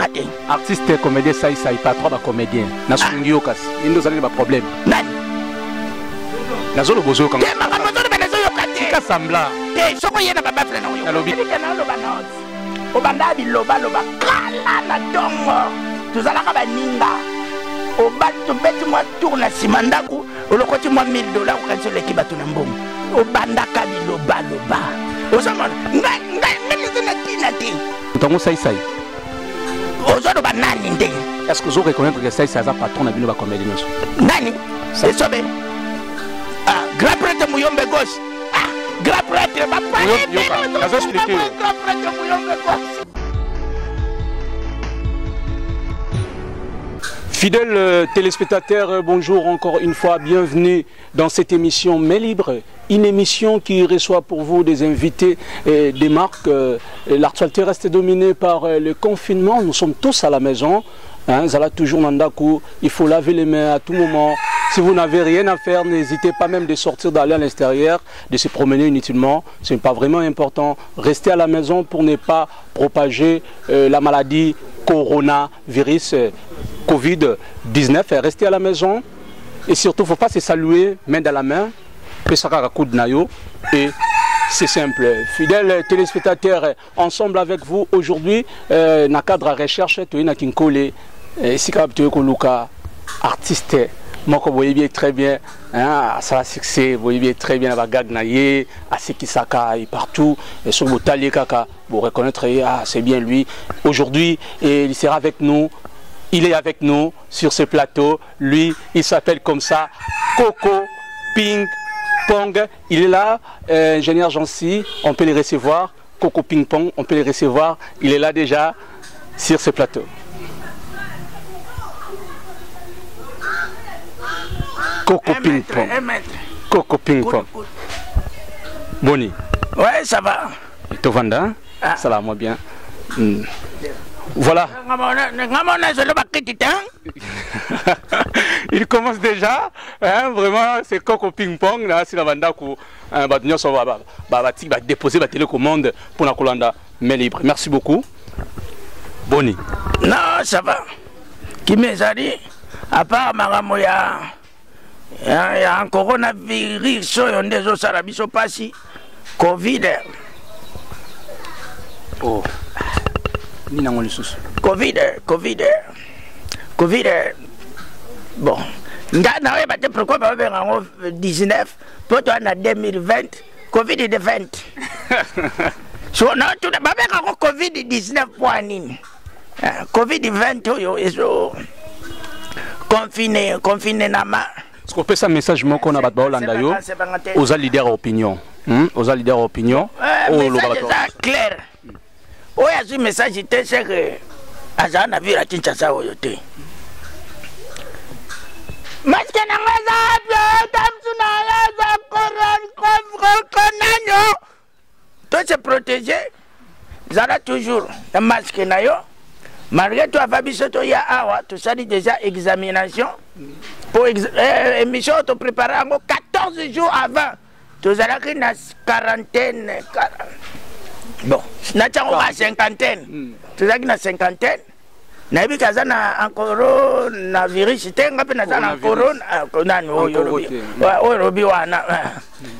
kate. Artiste comédien ça pas trop comédien. Na sungio kasi. Nous allons pas problème. Nani? Nazolo bozo quand. Te makamozolo banazo yokate. Ka sambla. Te soko yena baba frena yo. Alobi. Kana lo banot. Obanda biloba loba kala na dongo. Tuzalaka baninga. Obato beti mwa tourna simandaku. Olokoti mwa $1000 ukansole kibatu na mbongo. Obanda ka biloba loba. Osamana ngai na tina te. Ntongo sai. Ozolo banani nde. Est-ce que vous reconnaissez que ça c'est un patron na bino ba comédien nyonso? Nani? C'est sobe. Ah, grand prêtre Muyombe gauche. Ah, grand prêtre va pas. Yoka, ça expliquer. Grand prêtre Muyombe gauche. Fidèles téléspectateurs, bonjour encore une fois, bienvenue dans cette émission Mais Libre, une émission qui reçoit pour vous des invités et des marques. L'actualité reste dominée par le confinement, nous sommes tous à la maison, Zala toujours Nandaku, il faut laver les mains à tout moment. Si vous n'avez rien à faire, n'hésitez pas même de sortir, d'aller à l'extérieur, de se promener inutilement, ce n'est pas vraiment important. Restez à la maison pour ne pas propager la maladie coronavirus. Covid-19, restez à la maison et surtout il ne faut pas se saluer main dans la main, et c'est simple. Fidèles téléspectateurs, ensemble avec vous aujourd'hui, dans le cadre de recherche, tu es Kinkole, artiste. Moi, vous voyez bien très bien, ça a succès, vous voyez bien très bien, à Gagnaye, à Sekisaka et partout, et sur le Talier Kaka, vous reconnaîtrez, c'est bien lui. Aujourd'hui, il sera avec nous. Il est avec nous sur ce plateau. Lui, il s'appelle comme ça Coco Ping Pong. Il est là, ingénieur Jancy. On peut les recevoir. Coco Ping Pong, on peut les recevoir. Il est là déjà sur ce plateau. Coco Ping Pong. Coco Ping Pong. Boni. Ouais, ça va. Tovanda, ça va moi bien. Voilà. Il commence déjà, vraiment, c'est Coco Ping Pong, là, c'est la bande qui va déposer la télécommande pour la Colanda Mais Libre. Merci beaucoup. Boni. Non, ça va. Qui m'est dit, à part Maramoya, il y a un coronavirus, il y a des autres arabiso passi, Covid. Oh. Covid. Bon. Pourquoi 19 pour toi en 2020 Covid de 20. So non tout d'abord Covid 19 point nini. Covid 20 yo confiné na ma. Est-ce qu'on peut ça message moi qu'on a battu Hollanda yo aux leaders opinion. Aux leaders opinion. C'est clair. Oui, ce message était que Azana vu la Kinshasa oyote. Masque na ngaza tamsuna ya za toi se protéger. Zala toujours un masque na yo. Malgré toi Fabiso to ya awa tout ça dit déjà examination pour émission to préparer 14 jours avant. Tout ça là qui na quarantaine. Bon, na chango à cinquantaine. Tu sais que na cinquantaine. Na bi kaza na encore na virus tenga pe na na corona nani oyobi wana.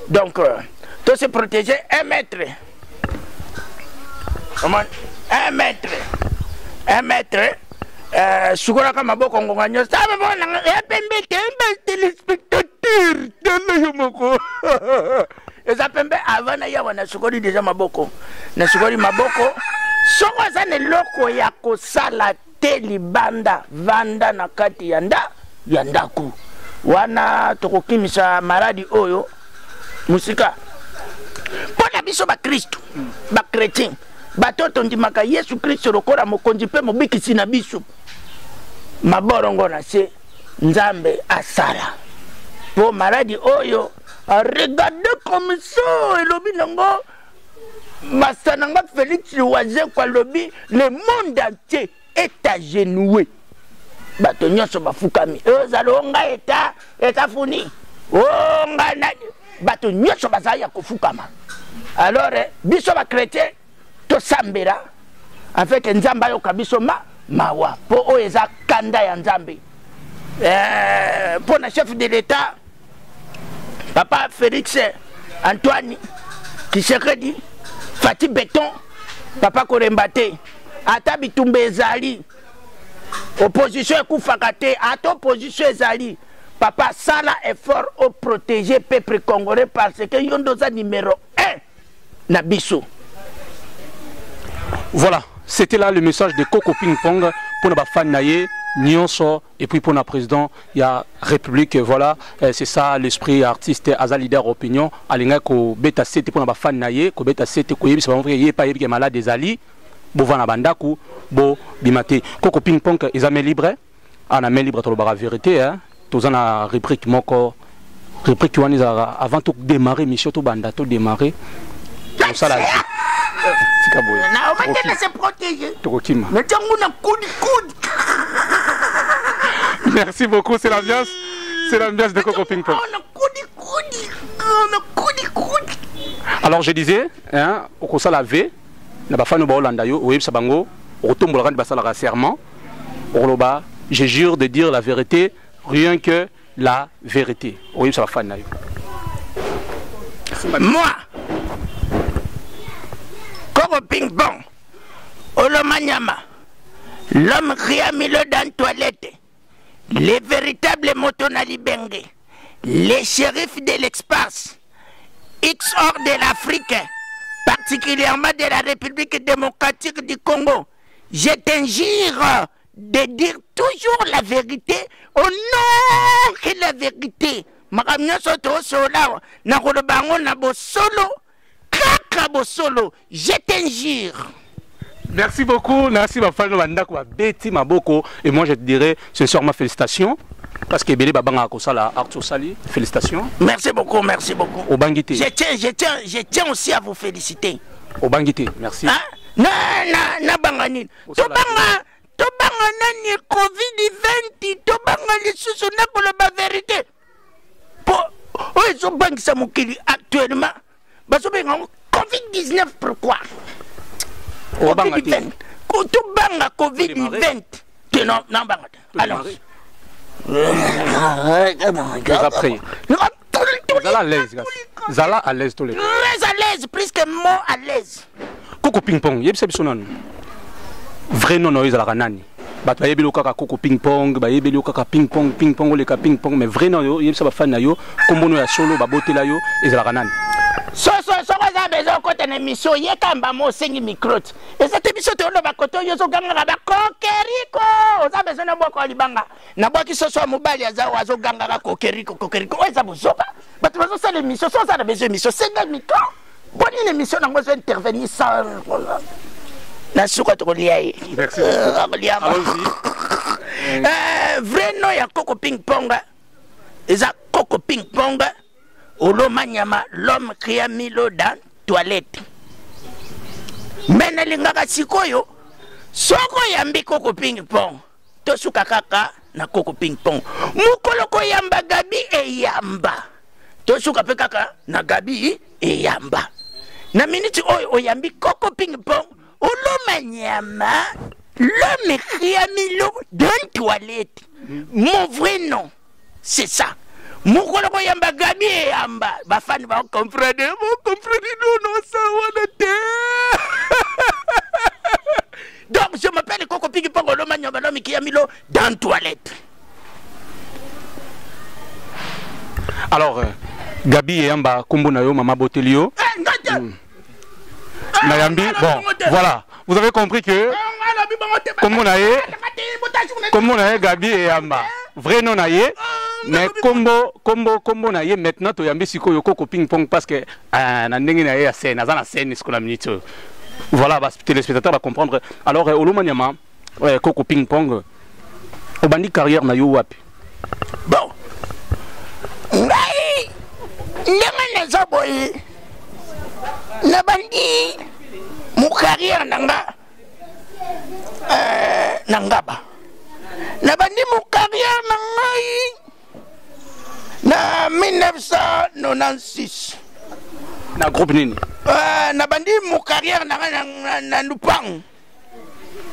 Donc to se protéger 1 mètre. Comment 1 mètre. 1 mètre sukura kama boko ngonganyo. Sabe bona epembe téléspectateur de yomoko. Eza pembe avant na ya wana sukori déjà maboko. Na sukori maboko. Soko zane loko ya kosala telibanda vanda na kati yandaku. Wana tokokimisa maradi oyo musika. Pona biso ba Kristo, ba chrétien. Batoto ndimaka Yesu Kristo lokola mokonzi pe mobikisi na biso. Maborongo na se Nzambe asala. Po maradi oyo regardez comme ça et lobi nango Masananga Félix Loisé kwa lobi le monde entier est agenoué. Bato nyonso bafukami. Zalonga eta funi. Nga na bato nyonso bazaya kofukama. Alors biso ba chrétien to sambera en fait Nzamba yo kabiso mawa po oyo eza kanda ya nzambe pour le chef de l'État papa Félix Antoine Tshisekedi Fati Beton papa Korembate ata bitumba ezali opposition ekufaka te ata opposition ezali papa sala effort au protéger peuple congolais parce que yondo za numéro 1 na biso. Voilà, c'était là le message de Coco Ping Pong pour nos fans naïe, Nyonso, et puis pour notre président, il y a République, voilà, c'est ça l'esprit artiste, Aza leader opinion, alinga ko beta sete pour nos fans naïe, ko beta sete ko yebi c'est pas vrai, yé pas yebi malade des ali, bo vana bandaku, bo bimate. Coco Ping Pong, ils amènent libre, on amène libre tout le vérité, hein, tous en a réplique moko, réplique wani avant tout démarrer, mission tout banda tout démarrer, tout ça la vie. Na on va te laisser protéger. Mais merci beaucoup, c'est l'ambiance de Coco Ping Pong. Alors je disais, hein, au ça la V, na ba fanu ba Hollanda yo, oui sabango, retombe le ba sala serment. Oroba, je jure de dire la vérité, rien que la vérité. Oui ça va fan na yo. Moi Coco Ping Pong, Olomanyama, l'homme qui a mis le dans la toilette, les véritables Motonali Bengue, les shérifs de l'espace, X hors de l'Afrique, particulièrement de la République démocratique du Congo, je t'injure de dire toujours la vérité au nom de la vérité. Makamnya soto sola, na kolobango na bo solo. Solo, je t'injure. Merci beaucoup, merci Betty Maboko. Et moi je te dirais sincèrement félicitations. Parce que Bélé Babanga Kosala, Arthur Sali, félicitations. Merci beaucoup, merci beaucoup. Au Bangité. Je tiens aussi à vous féliciter. Au Bangité, merci. Hein? Na Bangani. Tobanga nani Covid-20, Tobanga les sous na vérité. Pour ils ont bangé Mukili actuellement. Covid-19, pourquoi? Covid-20. Covid-20. Alors. Zala à l'aise tous les. Très à l'aise, plus que moi à l'aise. Coco Ping Pong, yeb sebsonan. Vrai non no izala kanani. Bat ba yebelo kaka Coco Ping Pong, ba yebelo kaka ping pong le ka ping pong mais vrai non yo yeb sa ba fan na yo, kombono ya solo ba botela yo izala kanani. So za besoin côté une émission yekamba mo sengi micro. Et cette émission te loba koto yo zo ganga ba kokeriko. Za besoin na boko libanga. Na boki so mobali aza wazo ganga ka kokeriko. Oza bozoba. Batu bazo ça l'émission, so ça besoin émission sengi micro. Bonne une émission na ngozo intervenir sans na suka to liai. Merci. Allons-y. Vrai nom ya Coco Ping Pong. Eza Coco Ping Pong. Olomanyama, l'homme qui a mis l'eau dans la toilette. Mais lingaka sikoyo, soko yambi Coco Ping Pong. Tosuka kaka na Coco Ping Pong. Mukoloko yamba Gabi e yamba. Tosuka pe kaka na Gabi e yamba. Na minute oyo yambi Coco Ping Pong. Olomanyama, l'homme qui a mis l'eau dans la toilette. Mon vrai nom, c'est ça. Mukolo ko yamba Gabi e yamba bafani ba comprendre non ça on donc je m'appelle Coco Ping Pong Olomanyama l'homme qui a mis l'eau dans la toilette. Alors Gabi et yamba kombo na yo mama botelio. Nayambi bon voilà, vous avez compris que comme on a Gabi et yamba vrai non naie. Mais combo na ye maintenant to yambi siko yoko Coco Ping Pong parce que na ndenge na ye ya scène na scène ce qu'on a minute. Voilà, les téléspectateurs va comprendre. Alors Olomanyama Coco Ping Pong au bandi carrière na yo wapi. Bon. Ngai ndenge na boy. Na bandi mu carrière nanga nangaba. Na bandi mu carrière nangai na 1996 na groupe nini na bandi mu carrière na Lupang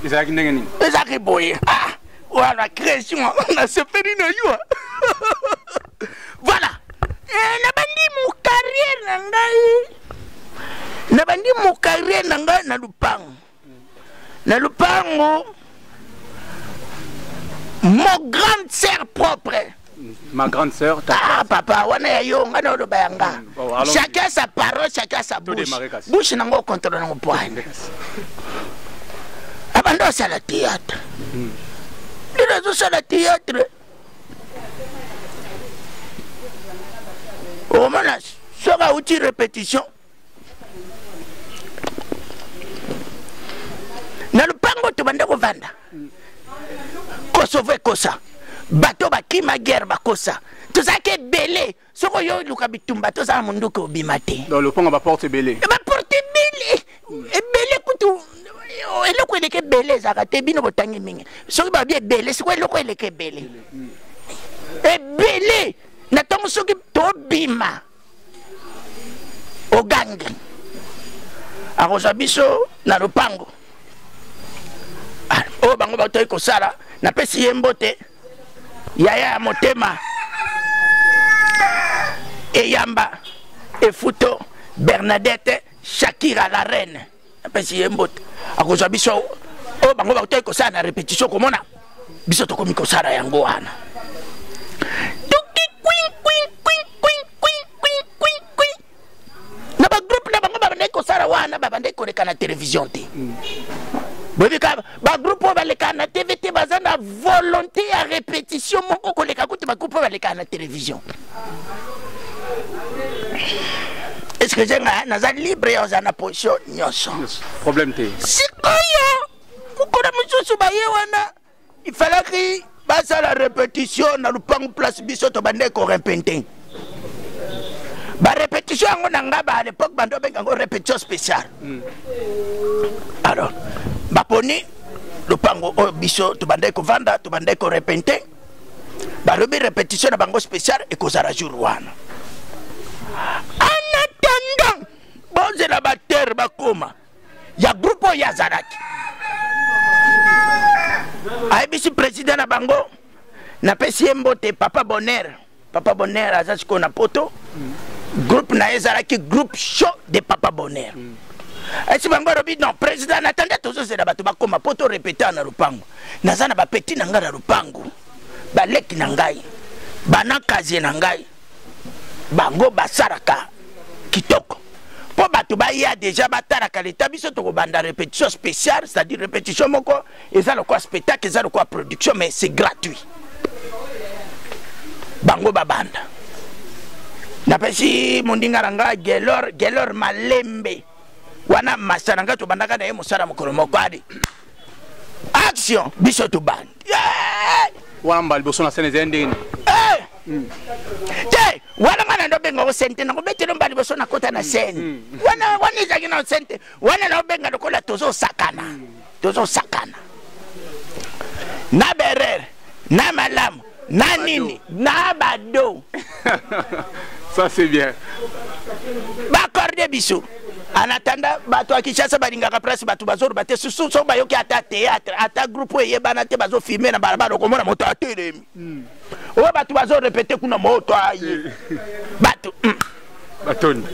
ezalaki ndenge nini ezalaki boye wana création na sepeli na yo voilà nabandi mu carrière na ngai na lupango mon grande sœur propre. Ma grande sœur, papa, on est yo, on a le bayanga. Chacun sa parole, chacun sa bouche. Bouche n'a pas contrôle dans le point. Abandon ça le théâtre. Les réseaux sur le théâtre. Au moment là, sera outil répétition. Dans le pango, tu vas te vendre. Kosovo kosa bato bakima guerre bakosa tozake belé soko yo luka bitumba tozala munduko bimate dans le pont ba porte belé belé kutu eloko eleke belé zakate bino botangi mingi soki ba bien belé siko eloko eleke belé belé na tongo soki to bima ogangi akoza biso na lupango o bango bato ekosala na pesi yembote yaya motema eyamba efuto Bernadette Shakira la reine na pesi yembote akozwa biso o bango bato ko sana répétition komona biso to komi ko sala yango wana tuki queen na ba groupe na bango ba ko sala wana ba bande ko reka na télévision te ba groupe va les canaux TVT bazana volonté à répétition mon ko les kakuti ba groupe va les canaux télévision. Est-ce que j'ai un libre et en position nyoso problème té sikoyo mukona mususu ba yewana il fallait que basa la répétition na lupango place biso to bande ko répéter ba répétition ngona ngaba à l'époque bando benga ngo répétition spéciale. Alors baponi lupango o biso tubande ko vanda tubande ko repente barobi répétition na bango spécial et kozara jour wana en attendant bonze la bater bakoma ya groupe ya zaraki ay bisi président na bango na pesi mbote papa bonheur azasi ko na poto groupe na ezaraki groupe show de papa bonheur. Est-ce que non, président n'attendait toujours ces débats, comme poto répéter en lupango. Nazana ba petit nanga na lupango. Ba leki nangai. Ba nakazi nangai. Bango basaraka kitoko. Po batu ba ya déjà bataraka l'état biso to banda répétition spéciale, c'est-à-dire répétition moko, et ça le quoi spectacle, et ça le quoi production, mais c'est gratuit. Bango babanda. Napesi mundinga nanga gelor malembe. Wana masaranga to bandaka na musara mukoro mokadi action biso to band wana mbali boso na scène zendeni wana ngana ndo benga o sente na kobetelo mbali boso na kota na scène wana izaki na sente wana na benga lokola tozo sakana na berer na malam na nini na bado ça c'est bien ba corde biso. En attendant, bato a Kinshasa balingaka place bato bazoro bate susu so bayoki ata théâtre ata groupe yebana te bazo filmer na barabara komona moto atelemi o bato bazo répéter kuna moto ayi bato batoni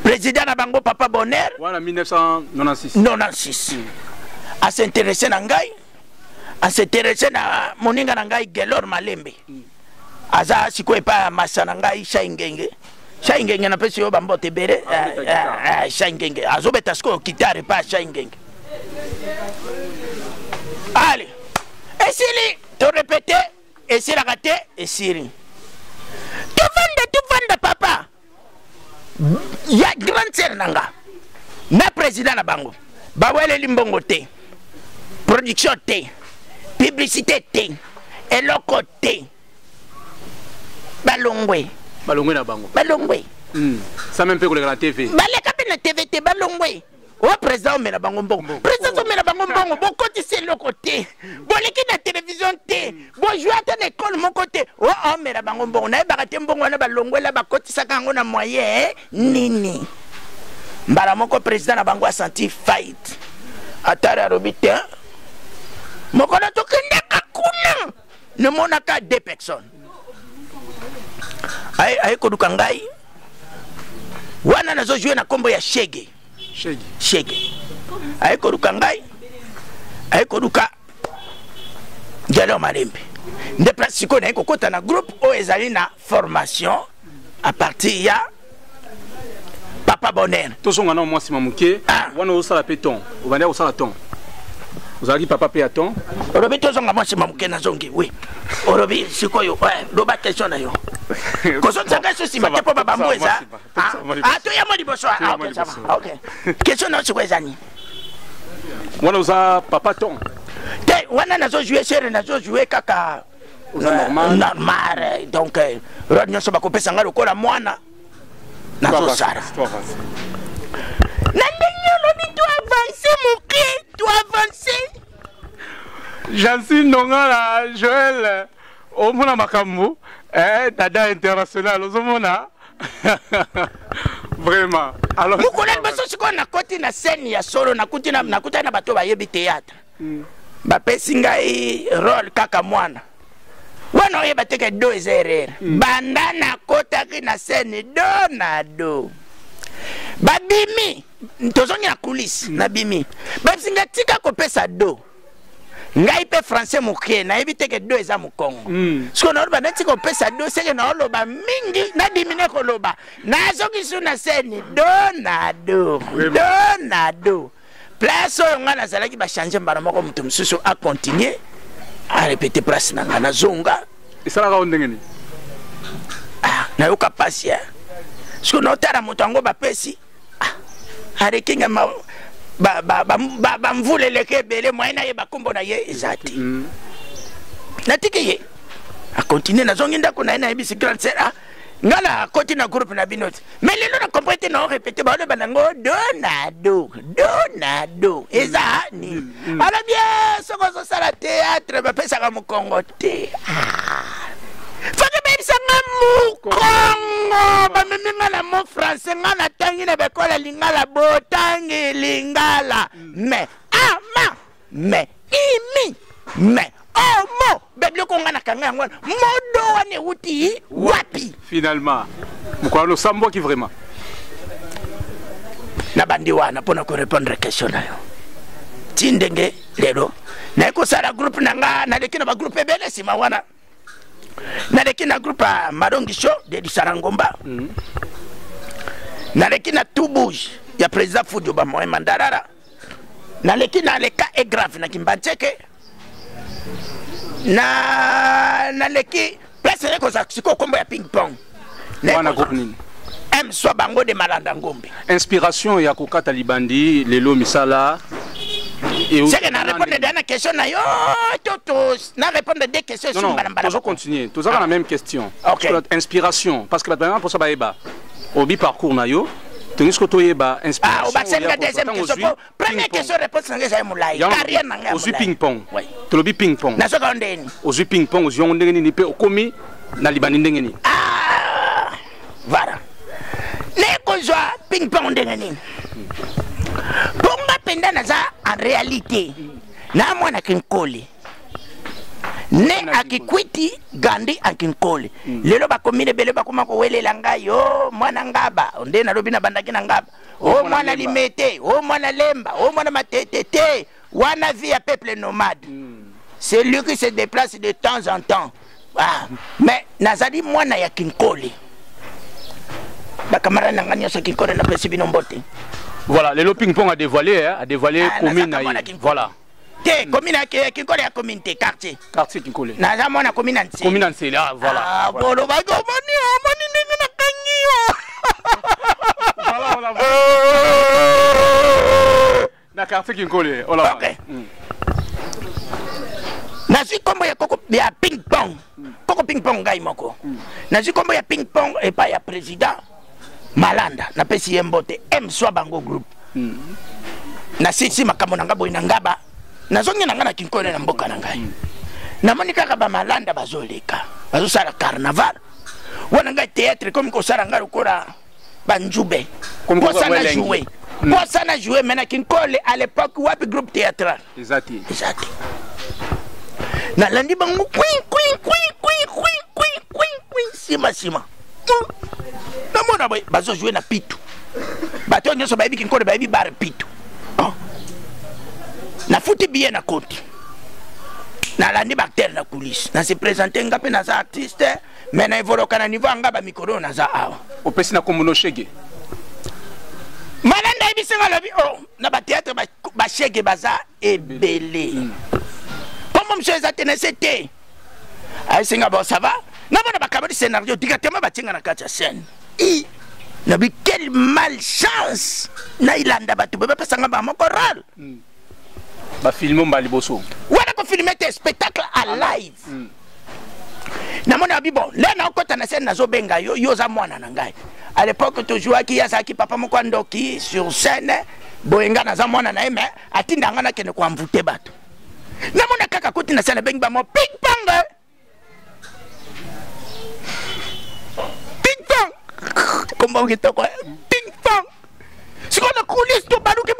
président na bango papa bonheur wana 1996 a s'intéresser na ngai a s'intéresser na moninga na ngai Gelor Malembe aza siko epa masa na ngai Shaingenge Shaingenge na pesi yo bambote bere Shaingenge azobeta sko kitare pa Shaingenge. Allez esili to répéter esili raté esili tu vanda papa ya grande sœur nanga na président na bango bawele limbongo te production te publicité te eloko te balongwe na bango balongwe ça même peut que la TV baleka pe na TV te balongwe o président mena bango mbongo président mena bango mbongo bokoti se loko te boleki na télévision te bo jouer à l'école mon côté o mena bango mbongo na bakate mbongo na balongwe la bakoti saka ngo na moyen nini mbala moko président na bango a senti fight atari alobi te mokolo tokendaka kuna nemonaka 2 personnes aye koduka ngai wana nazojue na kombo ya shege aye koduka ngai aye koduka Diallo Malembe nde place sikoyo naye kokota na groupe oyo ezali na formation à partir ya Papa Bonheur tozonga na mwasi mamuke wana osala pe ton obanda osala ton ozalaki papa pe ya ton olobi tozonga mwasi mamuke nazongi oui olobi sikoyo loba question na yo kozonzanga so sima te po babambo eza toyamo liboso question na yo sikoyo ezani wana oza papa ton te wana nazojue chere nazojue kaka normal donc rod nyonso bakopesa nga lokola mwana nazosala na ndenge olobi to avance moke to avance Jansi Nongala Joël omona makambo dada international ozomona vraiment alors mukona baso siko na koti na scène ya solo nakuti na bato bayebi théâtre bapesi ngai rôle kaka mwana wana oyeba teke do eza erreur banda nakotaki na scène do na do babimi tozongi na kulisi nabimi bapesi ngai tika kopesa do ngai pe français moke nayebi teke do eza mokongo siko naoloba neti kopesa do seke naoloba mingi nadimine koloba nazongi su na scène do na do do na do place oyo ngai nazalaki bachange mbala moko moto mosusu acontinue arépété place na ngai nazonga esalaka o ndenge nini nayoka pasi siko naotala moto yango bapesi areki ngai bamvuleleke ebele mwaye nayeba kombo na ye eza te natiki ye akontinue nazongi ndako na ye nayebisi grande sœur nga na koti na groupe na bino te mais lelo na comprendre te na orépété baoloba nango do na do eza ni alobi soko ozosala théâtre bapesaka mokongo te fake bayebisanga mokongo bamemi nga na mo français nga natangi na bekola lingala botangi lingala mais mais imi mais omo bebiloko nga nakanga yango wana modo wana ewuti wapi finalement mokolo osambwaki vraiment na bandi wana mpona korépondre question na yo ti ndenge lelo naye kosala groupe na nga naleki na bagroupe ebele nsima wana naleki na groupe ya Marongi Show de Lisarangomba naleki na Tout Bouge ya président Fudio Bamoye Mandarara naleki na leka e grave na Kimbancheke naleki place yako za siko kombo ya ping pong wana groupe nini Swa bango de Malanda Ngombe inspiration ya kokata libandi lelo misala c'est que na répondre à une question na yo na répondre des questions sur balambala on continue tous avons la même question inspiration parce que maintenant pour ça baeba obi parcours na yo tennis ko toyeba inspiration on va faire la deuxième question première question réponse na ngeza mulai carrière na ngeza au ping pong to lobi ping pong na soka ndeni au ping pong au ndenge ni pe okomi na libandi ndenge ni voilà les kozwa ping pong ndenge ni ponga penda naza en réalité na mwana kinkoli ne akikwiti gandi akinkoli lelo bakomine bele bakoma kowelela ngai yo mwana ngaba nde nalobi na bandaki na ngaba o mwana limete o mwana lemba o mwana matetete wana vie ya peuple nomade c'est lui qui se déplace de temps en temps mais nazali mwana ya kinkoli bakamara na ngani nyonso kinkoli na pesi bino mbote. Voilà, le ping-pong a dévoilé commune. Voilà. Commune qui connaît la communauté, quartier. Quartier qui connaît. N'a jamais la commune entière. Commune entière, là, voilà. Ah, bon, on va dire, voilà, on la voit. Na quartier qui connaît, on la voit. Ok. Nazi kombo ya koko ya ping-pong. Koko ping-pong gai moko. Nazi kombo ya ping-pong et pas ya président. Malanda na pesi yembote Swa bango group na sisi makambo na ngabo inangaba nazongi nanga na kinkole na mboka na ngai na monika ka ba Malanda bazoleka bazosala carnaval wana ngai théâtre comme ko sala ngalo kora banjube comme ko sala jouer Pour ça, on a joué maintenant Kinkole à l'époque, wapi groupe théâtral. Exact. Na landi bango sima. Na mona boy bazo jouer na pitu. Bato nyoso baby Kinkole baby bar pitu. Na futi bien na koti. Na landi bakter na coulisse. Na se présenter ngape na za artiste, mais na evoloka na niveau ngaba micro na za awa. Opesi na kombono shege. Malanda ibisenga lobi na ba théâtre ba shege baza ebele. Comme monsieur Zatene c'était. Ay singa bon ça va. Na bona bakabodi scénario directement batinga na kati ya scène. Na bi quelle malchance. Na ilanda batu beba pesanga ba mokoral. Ba filmo mbali boso. Wana ko filmer tes spectacle à live. Na mona bi bon, là na okota na scène nazo benga yo za mwana na ngai. À l'époque tu jouais qui Yasaki papa moko ndoki sur scène boyenga na za mwana na eme atinda ngana kene kwa mvute bato. Na mona kaka koti na scène benga mo ping pong. Ping pong. Comment on dit quoi? Ping pong. Si on a coulisse to baluke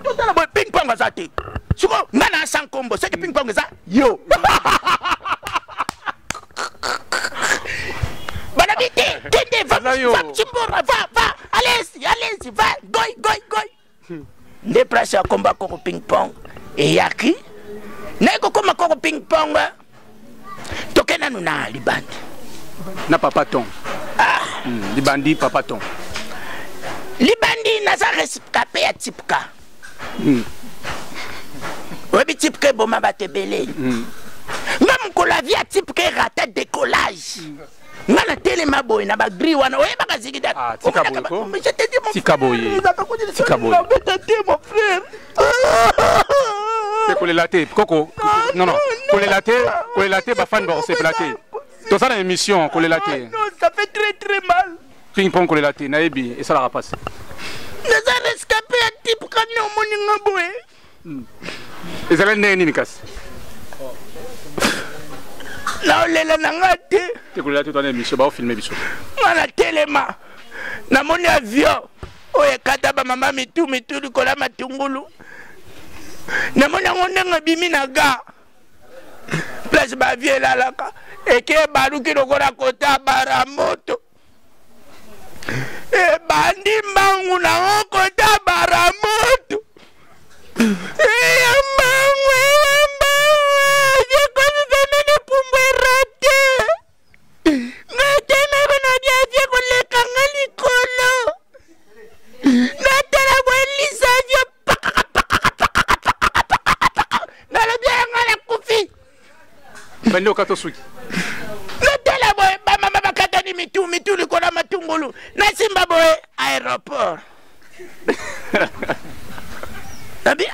to tala boy ping pong azati. Si on ngana sans combo, c'est que ping pong ça. Yo. Va, allez, va, goy. Déplace à combat koko ping-pong. Et yaki. Nego koma koko ping-pong. Tokena nuna libandi. Na papaton. Libandi papaton. Libandi naza rescapé à Tipka. Webi Tipka boma batebele. Ngam ko la vie à Tipka raté décollage. Ngana telema boy na ba gri wana oye baka zigida. Tikaboy. Mon frère. C'est colelaté. Coco. Non. Colelaté ba fan ba se platé. Tout ça dans l'émission colelaté. Non, ça fait très mal. Ping pong colelaté naebi et ça la rapace. Naza rescapé à type quand on moninga boy. Et ça l'est ni mikas. Na olela nangate. Te colelaté dans l'émission ba filmer biso. Ngana telema. Na moni avion. Oye kata ba mama mitu likola matungulu. Na moni ngondenga bimi na ga. Place ba vie la laka. Eke baruki lokola kota baramoto. E bandi mangu na kota baramoto. E mangu je kono zamene pumbe rate. Ngatena bana dia kole kangali kolo. Natala welisa je na la bien ngala kufi. Bando kato suki. Natala boy ba mama bakata ni mitu likola matungulu. Na simba boy aéroport. Nabi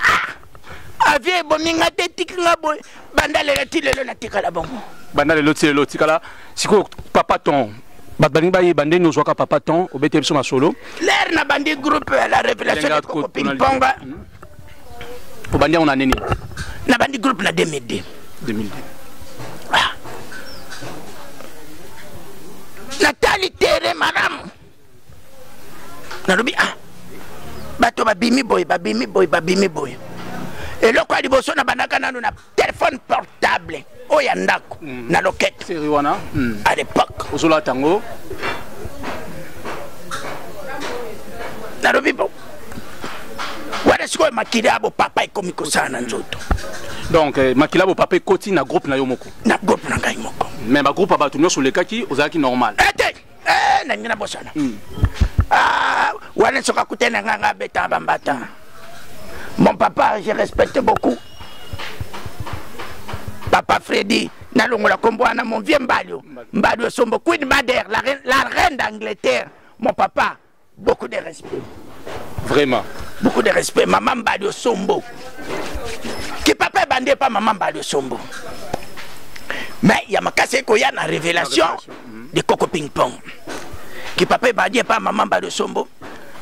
avie bominga te tikla boy bandale la tilelo na tikala bongo. Bandale lo tikala siko papa ton. Badbani ba yebande no zwaka papa ton obete biso masolo. L'air na bandi groupe la révélation de Coco Ping Pong. Obandi on a nini. Na bandi groupe na 2002. Natali tere madame. Narubi bato babimi boy. Et le quoi liboso na banaka nanu na téléphone portable. Oya ndako na loquette. C'est Riwana. À l'époque. Ozola tango. Narubi bo. Wala siko makila bo papa ikomiko sana nzoto. Donc makila bo papa koti na groupe na yo moko. Na groupe na ngai moko. Mais ba groupe ba tunyo sur le kaki ozaki normal. Na ngina bosana. Wala soka kutena nganga beta bambata. Mon papa, je respecte beaucoup. Papa Freddy, nalongola komboana mon vieux Mbalio Sombo, Queen Madère, la reine d'Angleterre. Mon papa, beaucoup de respect. Vraiment. Beaucoup de respect. Maman Mbalio Sombo. Qui papa est bandé pas maman Mbalio Sombo. Mais il y a ma casse qu'il y a une révélation de Coco Ping Pong. Qui papa est bandé pas maman Mbalio Sombo.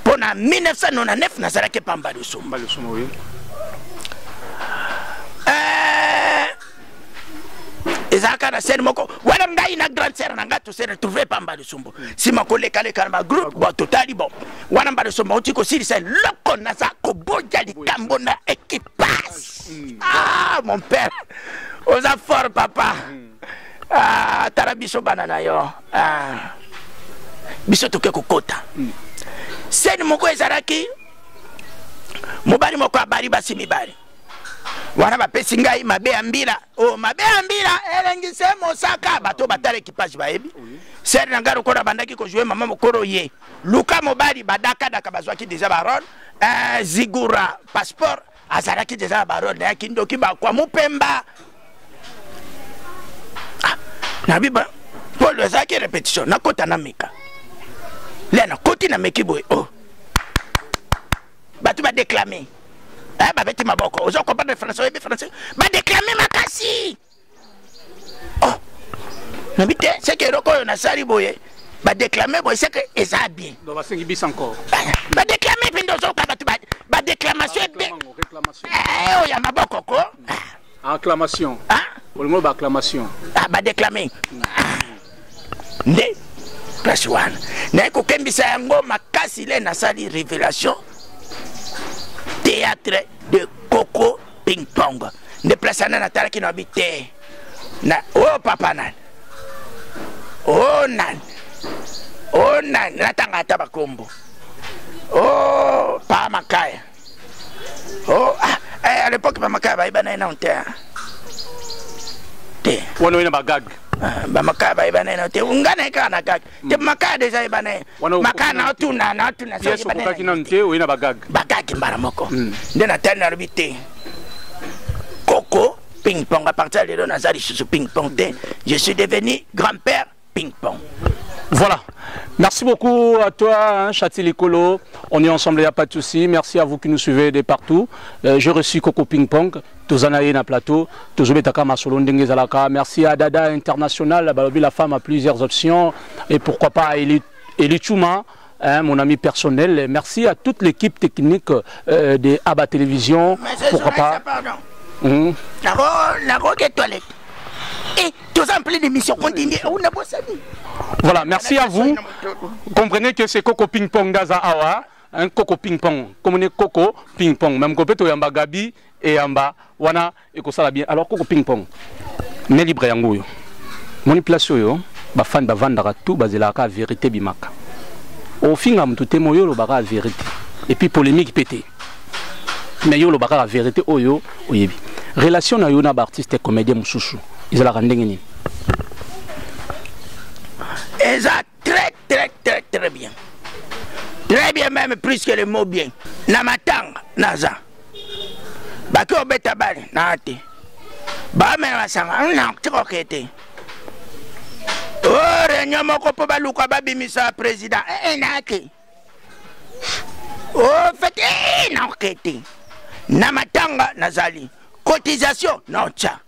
Pour 1999, Nazara qui pas Mbalio Sombo. Ezaka kaka na scène moko wana ngai na grande sœur na nga to se retrouver pa Mbala Sumbu sima koleka leka na groupe bon totali bon wana Mbala Sumbu uti ko sili sen loko na za ko boja likambo na équipage ah mon père oza fort papa ah tarabiso banana yo ah biso toke kokota scène moko ezaraki mobali moko abari basi mibali wana bapesi ngai mabe ya mbila o mabe ya mbila elengise mosaka bato batala équipage bayebi sere na ngaro kona bandaki ko jouer mama mokoro ye luka mobali badaka daka bazwaki déjà baron zigura passeport azalaki déjà baron ya kindoki ba kwa mupemba na biba Paul azaki répétition na kota na meka le na koti na mekiboy oh bato ba déclamer ba beti maboko ozo comprendre français et français ba déclamer makasi oh na bité c'est que roko na sali boye ba déclamer boye c'est que eza bien donc ba sengi bis encore ba déclamer pindo zo ka ba déclamation réclamation oh ya maboko ko acclamation pour le mot acclamation ba déclamer nde plus one na ko kembisa yango makasi le na sali révélation théâtre de Coco Ping Pong. Ne place na tala qui n'habite. Na oh papa nan. Oh nan. Oh nan natanga tabakombo. Oh pa makaya. Oh à l'époque pa makaya ba ibana na onte. Te. Wono ina bagag. Ba makaya ba ibana na onte. Ungana kana gag. Te makaya deja ibana. Makaya na tuna sa ibana. Yes ko kina onte o ina bagag. Bagag mbaramoko. Nde na tana rubite. Coco Ping Pong à partir de Nazari sous Ping Pong. Je suis devenu grand-père Ping Pong. Voilà. Merci beaucoup à toi, Chati Kolo. On est ensemble, il n'y a pas de souci. Merci à vous qui nous suivez de partout. J'ai reçu Coco Ping Pong. Tozanaye na plateau. Merci à Dada International. La femme a plusieurs options. Et pourquoi pas à Eli Chouma, mon ami personnel. Merci à toute l'équipe technique de Abba Télévision. Pourquoi pas. La toilette. Et tous en pleine émission continue. Voilà, merci à vous. Comprenez que c'est Coco Ping Pong Daza Awa, un Coco Ping Pong. Comme on est Coco Ping Pong, même Copeto Yamba Gabi et Yamba Wana et Kosala bien. Alors Coco Ping Pong, mais libre yango yo. Mon place yo, ba fan ba vandara tout basé la vérité bimaka. Au fin tout témoin lo bara vérité. Et puis polémique pété. Mais yo lo bara vérité oyo oyebi. Relation na yo na artiste et comédien mususu. Ils ont la rendez Et ça très bien. Très bien même plus que le mot bien. Namatang naza. Bako beta bale naate. Ba me masanga na tikokete. Oh réunion moko po baluka babimisa président naate. Oh fait nakete. Namatanga nazali. Cotisation non tcha.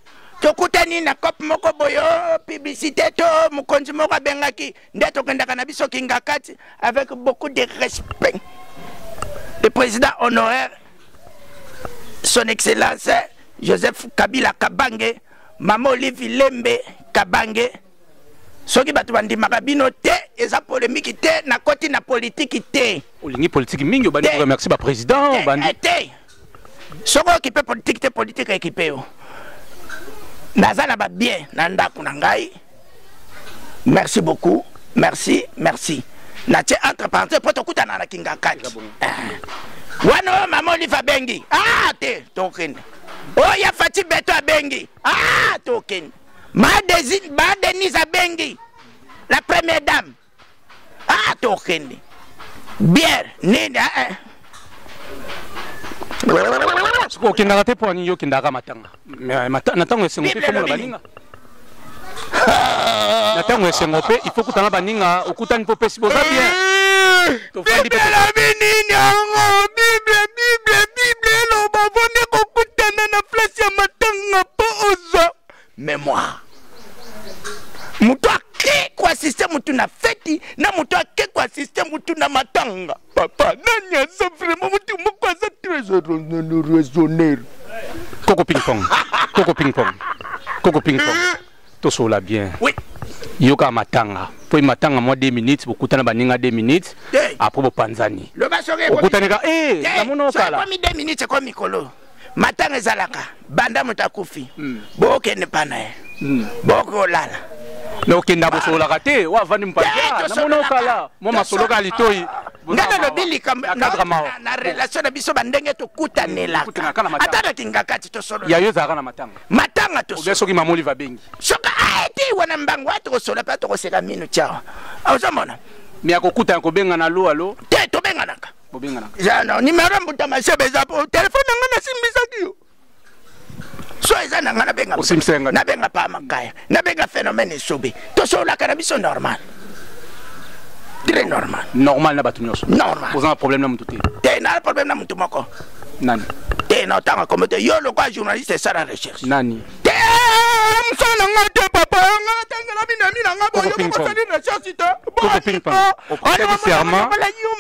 Tokutani na cop moko boyo publicité to mukonzi moko bengaki ndeto kenda kana biso kingakati avec beaucoup de respect. Le président honoraire son excellence Joseph Kabila Kabange, Maman Olivier Lembe Kabange. Soki batu bandi makabino te eza polémique te na koti na politique te. Olingi politique mingi bandi remercier ba président bandi. Te. Soko occupé politique te politique équipé yo. Nazala ba bien nandako nangai. Merci beaucoup. Merci. Natie entre parenthèses pour tokuta na kinga kati. Wano Maman Olivier Bengi. Te token. Oh ya Fati Beto Bengi. Token. Ma Denise Bengi. La première dame. Token. Bière nini Ko kinga te po ni yo kinga matanga. Natango esengope comme la baninga. Natango esengope il faut kutana baninga okutani po pesi boza bien. To fandi pe la baninga Bible lo bavone ko kutana na place ya matanga po oza. Mémoire. Mutu ake kwa système mutu na feti na mutu ake kwa système mutu na matanga. Papa nani asa vraiment mutu moko asa très raisonnable. Coco Ping Pong. Tout cela bien. Oui. Yoka matanga. Pour matanga moi 2 minutes, beaucoup de baninga 2 minutes. Après au Panzani. Le basoge. Beaucoup de nega. La monoka là. Comme 2 minutes comme Mikolo. Matanga zalaka. Banda mutakufi. Boke ne pana. Boko lala. No kenda bosola kate. Wa vani mpanja. La monoka là. Moi masoloka litoi. Ngana lobili na relation na biso bandenge to kutanela. Atana kingakati to solo. Ya yoza kana matanga. Matanga to solo. Obeso ki mamoli va bengi. Soka aiti wana mbango to solo pa to seka minu chao. Awuzamona. Mi akokuta ko benga na lo alo. Te to benga naka. Bo benga naka. Ya no nimero mbuta masebe za po telefone ngana simbisa kiyo. So eza ngana benga. Osimsenga. Na benga pa makaya. Na benga phénomène sobi. To solo kana biso normal. Très normal. Normal na batu nyonso. Normal. Posant un problème na mutu te. Te na problème na mutu moko. Nani? Te na tanga comme te yo le quoi journaliste ça la recherche. Nani? Te msana ngate papa ngata ngala mina ngabo yo ko sali recherche te. Coco ping pong. Au prêta qui serment.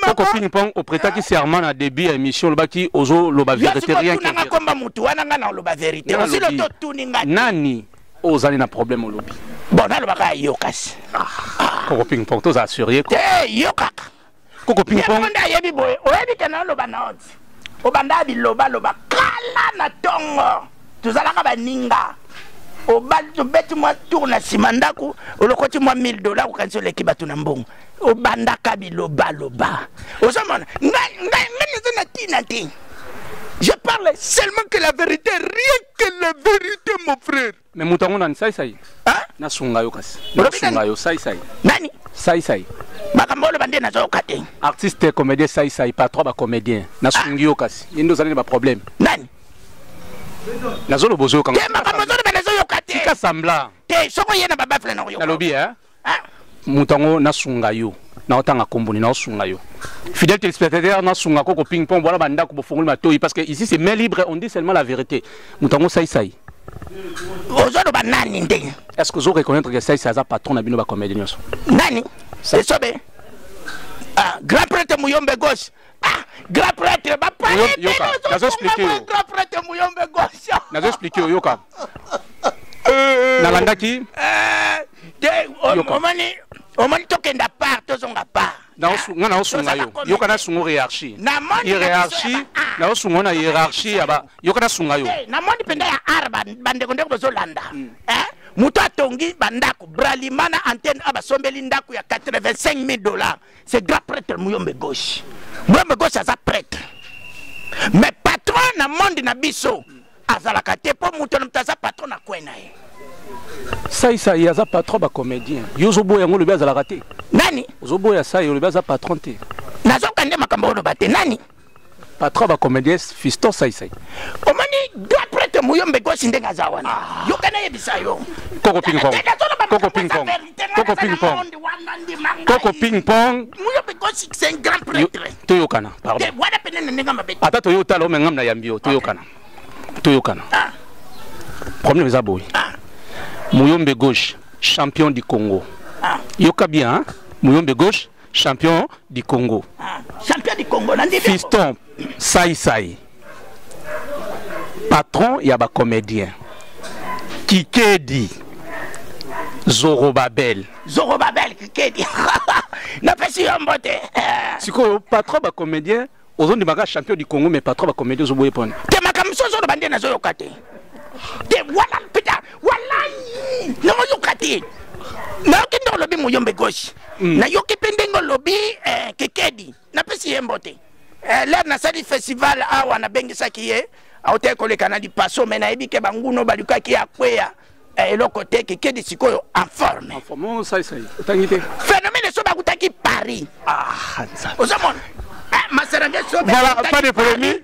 Coco ping pong au prêta qui serment na début émission le baki ozo lo ba vérité rien que. Nga komba mutu wana nga na lo ba vérité. Aussi le to tuni ngati. Nani? Ozali na problème au lobby. Bon na lo ba ka yokas. Coco ping pong to assuré. Te yokaka. Coco ping pong. Nda yebi boy. Oyebi kana lo ba na odi. Obanda bi loba kala na tongo. Tuzalaka baninga. Obal to betu moi tourna simandaku. Olokoti moi $1000 kanso leki batu na mbongo. Obanda ka bi loba. Ozamona. Nga tina ting. Je parle seulement que la vérité, rien que la vérité, mon frère. Mais mutango na sai. Hein? Na sunga yo kasi. Na sunga yo sai. Nani? Sai. Makambolo bande na zo kate. Artiste comédien sai pas trois ba comédien. Na sungi yo kasi. Indo zali ba problème. Nani? Na zo lo bozo kanga. Te makambo zo bana zo yo kate. Tika sambla. Te soko yena baba fle na yo. Na lobi hein? Ah. Mutango na sunga yo. Na otanga komboni na sunga yo. Fidèle téléspectateur na sunga ko ping pong voilà banda ko bofongoli matoi parce que ici c'est main libre on dit seulement la vérité. Mutango sai. Ozo ba nani nde. Est-ce que vous reconnaître que sai ça patron na bino ba comédien nyonso? Nani? C'est sobe. Ah, grand prêtre Muyombe gauche. Ah, grand prêtre ba pa. Yoka, nazo expliquer. Grand prêtre Muyombe gauche. Nazo expliquer yoka. Na landaki? Omani tokenda part tozonga part. Na osunga yo. Yoka na sungo hiérarchie. Hiérarchie, na osungo na hiérarchie aba. Yoka na sunga yo. Na moni penda ya arba bande konde ko zolanda. Muto atongi bandako bralimana antenne aba sombeli ndako ya $85,000. C'est grand prêtre Muyombe gauche. Muyombe gauche ça prêtre. Mais patron na monde na biso azalaka te po muto na mtaza patron na kwena ye. Sai yaza patron ba comédien. Yozo boya ngolo bia zalaka te. Nani? Ozo boya sai yo bia za patron te. Nazo kande makambo no bate nani? Patron ba comédien fiston sai. Omani grand prêtre Muyombe gauche ndenga zawana. Yo kana yebisa yo. Coco ping pong. Coco ping pong. Muyombe gauche c'est un grand prêtre. Toyokana, pardon. Wana pene ndenga mabete. Ata toyota lo mengam na yambio toyokana. Problème za boy. Muyombe gauche, champion du Congo. Yoka bien, hein? Muyombe gauche, champion du Congo. Champion du Congo, nandi. Fiston, sai. Patron, y a ba comédien. Kikedi. Zorobabel, Kikedi. Na pesi yombote. Siko, patron ba comédien, ozon di maga champion du Congo, mais patron ba comédien zo boye pon. Te makamso zo bande na zo yokate. Te wala pita, wala. Na yokate. Na yokindo lobi Muyombe gauche. Na yoki pendengo lobi Kikedi. Na pesi yombote. L'air na sali festival awa na bengisa kiye. Aote koleka na di paso mena ebike banguno baluka ki akweya. Eloko te Kikedi sikoyo en forme. En forme, sai. Otangite. Phénomène so bakutaki Paris. Ozamon. Maseranga so. Voilà, pas de polémique.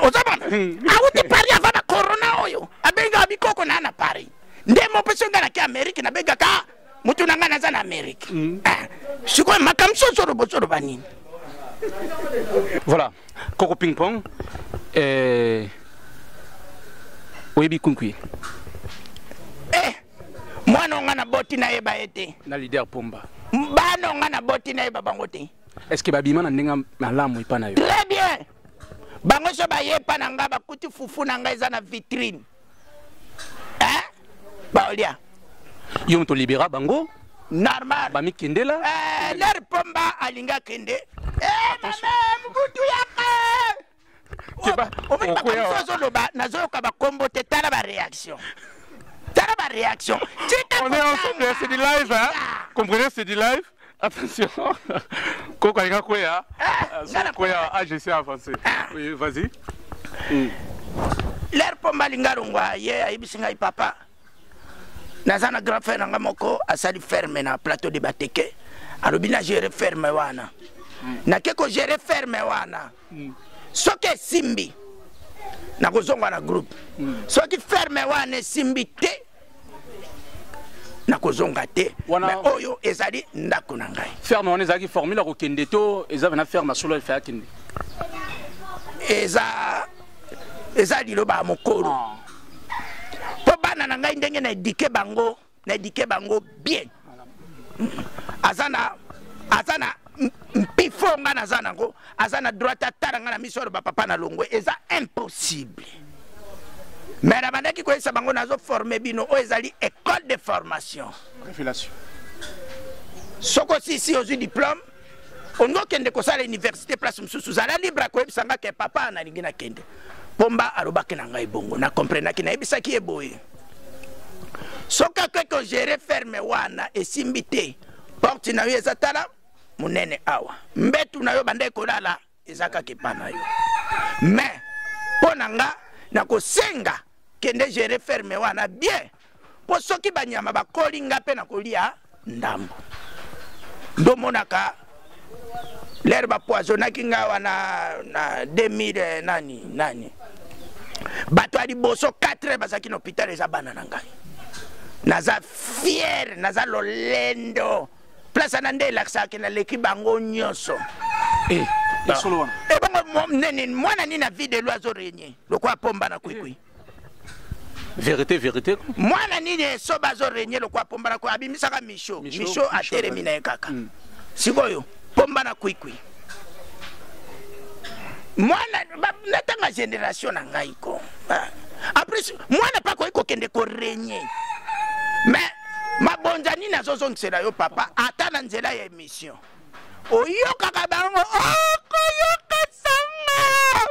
Ozamon. Awuti Paris avant la corona oyo. Abenga bikoko na Paris. Ndemo pesonga na ki Amerique na benga ka mutu nanga na za na Amerique. Sikoyo makamso so robo banini. Voilà. Coco ping pong. Oyebi kunkui. Mwana ngana boti na eba ete. Na leader Pomba. Bano ngana boti na eba bangote. Est-ce que babima na ndenga malamu ipana yo? Très bien. Bango so ba yepa na nga bakuti fufu na nga eza na vitrine. Baolia. Yo to libéra bango. Normal. Ba mi kende là. L'air pomba alinga kende. Mutu yaka. On est ensemble, c'est du live, hein? Comprenez, c'est du live. Attention. Kokalinga Koya. Koya, je sais avancer. Oui, vas-y. L'air pomba lingarongwa, ye aibisinga papa. Nazana grand frère nanga moko asali ferme na plateau de Bateke. Alobina gérer ferme wana. Na keko gérer ferme wana. Soke simbi. Na kozonga na groupe. Soki ferme wana simbi te. Na kozonga te. Mais oyo ezali ndako na ngai. Ferme wana ezaki formule ko kende to ezava na ferme solo fa kende. Eza liloba mokolo. Po bana na ngai ndenge na dike bango bien. Azana mpifonga na zanango, azana droite taranga na miso ba papa na longwe, eza impossible. Mais la bandaki ko esa bango nazo former bino o ezali école de formation. Révélation. Soko si aux diplôme, on no kende ko sala université place mususu zala libre ko ebisanga ke papa na lingina kende. Pomba alobaki na ngai bongo na comprendre ki na ebisa ki eboye. Soka ko gérer ferme wana esimbité. Porte na yo ezatala munene awa. Mbetu na yo bande kolala ezaka kepana yo. Mais ponanga na kosenga kende gérer ferme wana bien. Po soki banyama bakoli ngape na kolia ndambo. Ndo monaka l'herbe poisonnaki ngawa na 2000 nani. Bato ali boso 4 bazaki na hôpital eza bana na ngai. Naza fier, naza lolendo. Place nande laksaki na leki bango nyoso. Solo wana. Bango nene mwana ni na vie de l'oiseau régné. Lokwa pomba na kwikwi. Vérité. Mwana ni ne so bazo régné lokwa pomba na kwa abimisaka Micho ateremi na kaka. Sikoyo pomba na kwikwi. Mwana natanga génération na ngai ko. Après mwana pa ko kende ko régné. Mais mabonzani na zozo ntsela yo papa ata na nzela ya émission oyoka kabango okoyoka sanga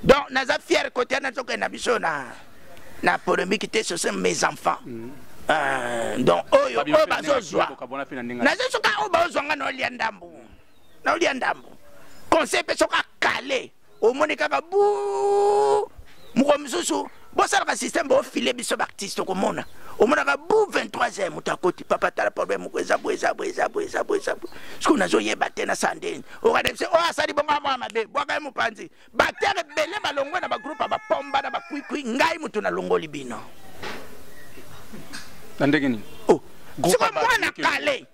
donc naza fier côté na zoka na biso na polémique te sur mes enfants donc oyo bazozwa nazo soka o bazozwa na olia ndambu conseil pe soka calé o monika ka bu muko misusu bosalaka système bo filer biso artiste ko mona o mona ka bu 23e mutakoti papa tala problème ko eza siko nazo yeba te na sandeni o ka debse o asali bonga mwa mabe bwaka mupanzi batere bele balongwe na ba groupe ba pomba na ba kwikwi ngai mutu na longoli bino ndenge ni siko mwana kale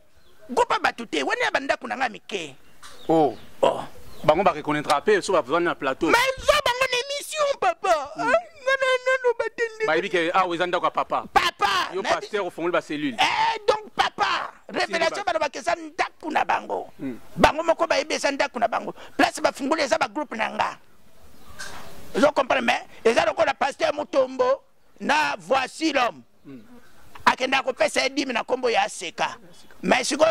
groupe batute wani banda kuna nga mike bango ba reconnaîtra pe so ba besoin na plateau mais zo bango émission papa Baïbike, wezanda kwa papa. Yo pasteur au fond de la cellule. Donc papa, révélation ba bakesa ndaku na bango. Bango moko ba ebesa ndaku na bango. Place ba fungula za ba groupe nanga. Vous comprenez mais eza lokola pasteur Mutombo na voici l'homme. Akenda ko pesa 10 na kombo ya Seka. Mais siko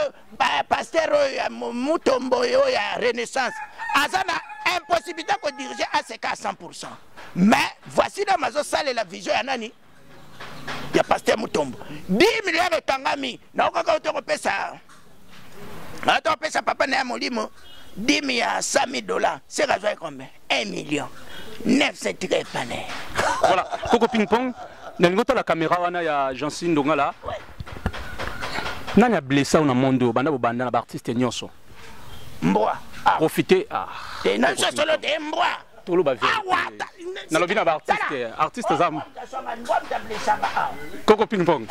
pasteur Mutombo yo ya Renaissance. Azana impossibilité ko diriger Seka à 100%. Mais voici la mazo sale la vision ya nani? Ya pasteur Mutombo. 10 millions de tangami. Na okaka otoko pesa. Ato pesa papa na molimo 10 millions $100,000. C'est raison combien? 1 million. 900 très pané. Voilà, Coco Ping Pong. Nalingota la caméra wana ya Jancine Ndongala. Nani a blessé na mondo banda bo banda na ba artiste nyonso. Mbwa. Profiter Te na solo de mbwa. Tolo ba vie. Na lobina ba artiste zam. Coco Ping Pong.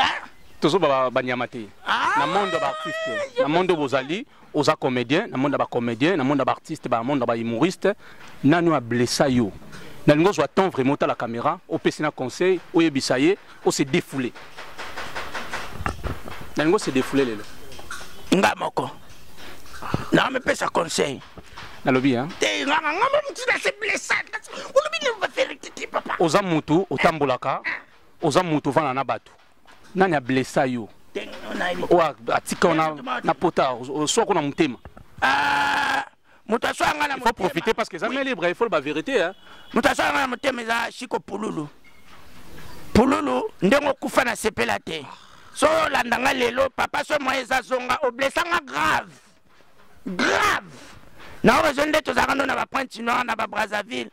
Tozo ba banyamate. Na mondo ba artiste. Na mondo bozali, oza comédien, na mondo ba comédien, na mondo ba artiste, ba mondo ba humoriste. Nanu a blessé yo. Nalingo zo attend vraiment à la caméra, au pesina conseil, au yebisaye, au se défouler. Nalingo se défouler lelo. Ngamoko. Na me pesa conseil. Na lobby hein. Te nganga mutuna se blessé. Olobi ne va faire titi papa. Oza mutu, otambolaka, oza mutu vana na batu. nani a blessé yo wa atika na pota so ko na mutema il faut profiter parce que ça met libre, il faut la vérité hein. Mutasanga mutema za Chiko Pululu ndengo kufa na sepela te so landanga lelo papa so moyeza zonga oblessanga grave na raison de tozakando na ba Pointe Noire na ba Brazzaville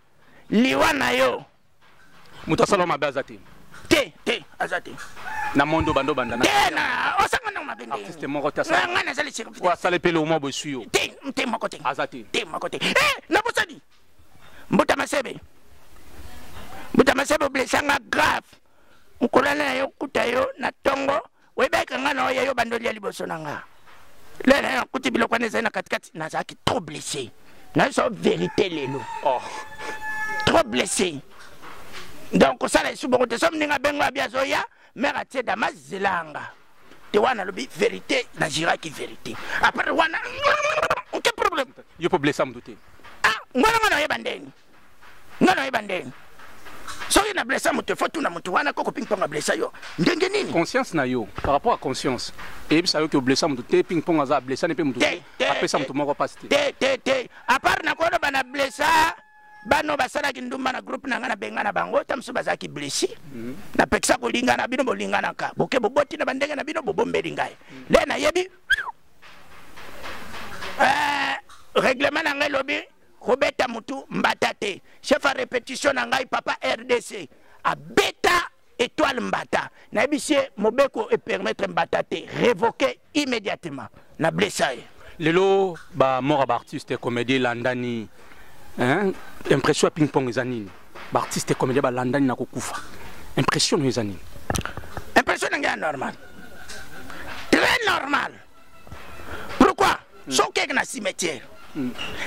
liwa na yo mutasala mabazati te azati na mondo bando banda na tena osanga na mabende artiste moko tasa ngana zali chiri wa sale pele au mo bosuyo te makote azati te makote na bosadi mbuta masebe blessanga grave ukolana na yo kuta yo na tongo webeka ngana oya yo bandoli ya liboso nanga lena yo kuti biloko na zena katikati na zaki trop blessé na so vérité lelo trop blessé donc ça la subo te som ninga bengo abia zoya mera tie da mazilanga te wana lobi vérité na jira ki vérité après wana aucun problème yo peut blesser mdoté ngana ye bandeni soki na blessa moto faut tuna moto wana koko ping pong blessa yo ndenge nini conscience na yo par rapport à conscience et ça yo que blessa moto te ping pong aza blessa ne pe moto après ça moto moko passe te à part na ko bana blessa bano basala kindumba na groupe na ngana benga na bango tamso bazaki blessi na peksa ko linga na bino bolingana ka boke boboti na bandenge na bino bobombeli ngai le na yebi règlement na ngai lobi Robeta Moutou Mbatate, chef à répétition Nangai Papa RDC, à Beta Étoile Mbata. Nabisie Mobeko et permettre Mbatate révoquer immédiatement. Na blessaille. Lelo ba mort artiste comédien landani. Hein? Impression ping pong zanini. Ba artiste comédien ba landani na kokufa. Impression zanini. Impression nga normal. Très normal. Pourquoi? Son kek na cimetière.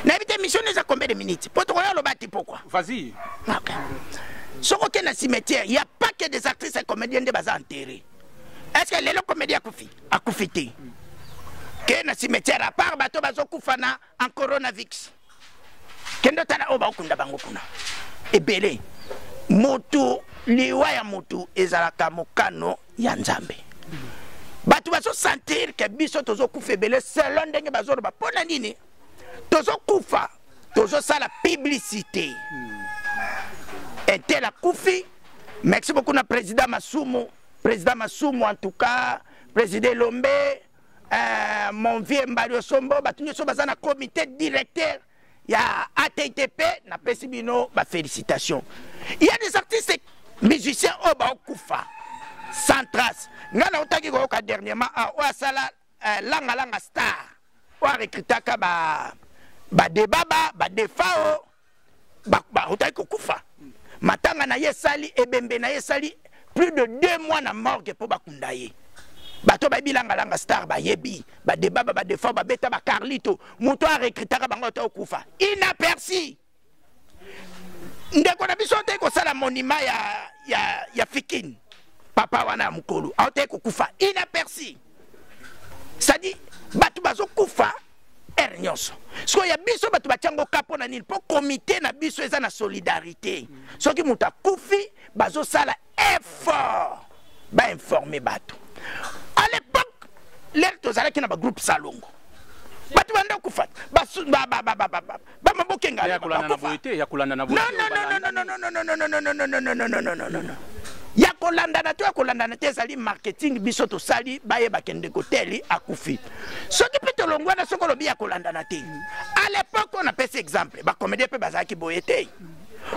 N'habite mission nous a combien de minutes? Pourquoi? Vas-y. Ok. Ce qu'on a dans le cimetière, il n'y a pas que des actrices et comédiennes de base enterrées. Est-ce que les comédiens a coufité? Que dans le cimetière, à part bateau bazo koufana en coronavirus. Kendo tana oba okunda bango kuna. Ebele. Motu liwa ya motu ezalaka mokano ya Nzambe. Bato bazo sentir que biso tozo koufe belé selon ndenge bazo ba pona nini? Tozo koufa, tozo ça la publicité. Et tel a koufi. Merci beaucoup na président Masumu en tout cas, président Lombe, mon vieux Mbario Sombo, batunyo so bazana comité directeur, il y a ATTP, na pesibino ba félicitations. Il y a des artistes musiciens au ba koufa. Sans trace. Ngana otaki ko ka dernièrement a sala langa star. Wa recrutaka ba debaba ba defao ba otaki ko kufa. Matanga na yesali ebembe na yesali plus de 2 mois na morgue pour bakunda ye. Bato ba bilanga star ba yebi ba debaba ba defao ba beta ba Carlito muto a recrutaka bango to kufa. Inaperçu. Ndeko na biso te ko sala monument ya Fikine. Papa wana mukolo aote kufa inaperçu. Ça dit batu bazo kufa ernyonso. So ya biso batu bachango kapo na nil po comité na biso eza na solidarité. Soki muta kufi bazo sala effort ba informer batu. À l'époque l'air tozala ki na ba groupe Salongo. Batu banda kufa ba mabokenga ya kulanda na boité ya kulanda na boité. Non. Ya kolanda na to ya kolanda na te sali marketing biso to sali baye bakende koteli akufi. Soki pito longwa na soko lobi ya kolanda na te. À l'époque on a pris exemple ba comédien pe bazaki boyete.